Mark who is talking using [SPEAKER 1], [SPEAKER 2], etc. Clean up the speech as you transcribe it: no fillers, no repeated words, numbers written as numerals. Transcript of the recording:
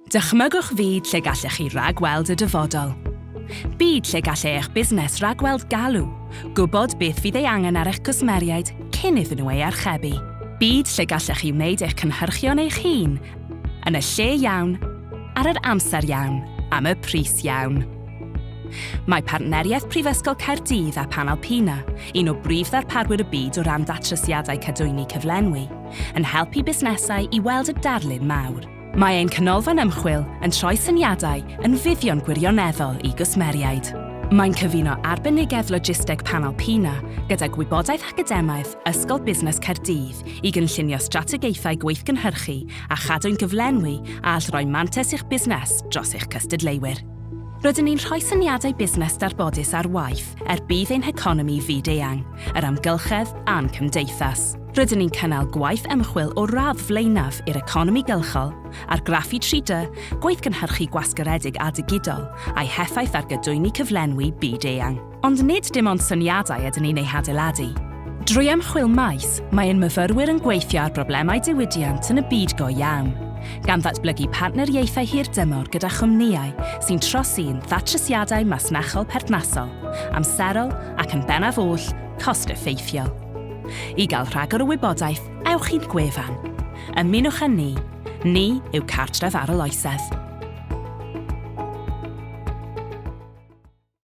[SPEAKER 1] Dychmygwch fyd lle gallech chi ragweld y dyfodol. Byd lle gallai eich busnes ragweld galw, gwybod beth fydd ei angen ar eich cwsmeriaid cyn iddyn nhw ei archebu. Byd lle gallech chi wneud eich cynhyrchion eich hun yn y lle iawn, ar yr amser iawn, am y pris iawn. Mae partneriaeth Prifysgol Caerdydd a Panalpina, un o brif ddarparwyr y byd o ran datrysiadau cadwyni cyflenwi, yn helpu busnesau i weld y darlun mawr. Mae ein canolfan ymchwil yn troi syniadau yn fuddion gwirioneddol i gwsmeriaid. Mae'n cyfuno arbenigedd logistig Panalpina gyda gwybodaeth academaidd Ysgol Busnes Caerdydd i gynllunio strategaethau gweithgynhyrchu a chadwyn gyflenwi a rhoi mantais i'ch busnes dros eich cystadleuwyr. Rydyn ni'n rhoi syniadau busnes darbodus ar waith bydd ein heconomi fyd-eang, yr amgylchedd a'n cymdeithas. Rydyn ni'n cynnal gwaith ymchwil o radd flaenaf i'r economi gylchol, argraffu 3D, gweithgynhyrchu gwasgaredig a digidol a'i heffaith ar gadwyni cyflenwi byd-eang. Ond nid dim ond syniadau ydyn ni'n ei hadeiladu. Drwy ymchwil maes, mae'n myfyrwyr yn gweithio ar broblemau diwydiant yn y byd go iawn, gan ddatblygu partneriaethau hirdymor gyda chwmnïau sy'n trosi'n ddatrysiadau masnachol perthnasol, amserol ac yn bennaf oll, cost-effeithiol. I gael rhagor o wybodaeth, ewch i'n gwefan. Ymunwch â ni yw cartref ar y loesedd.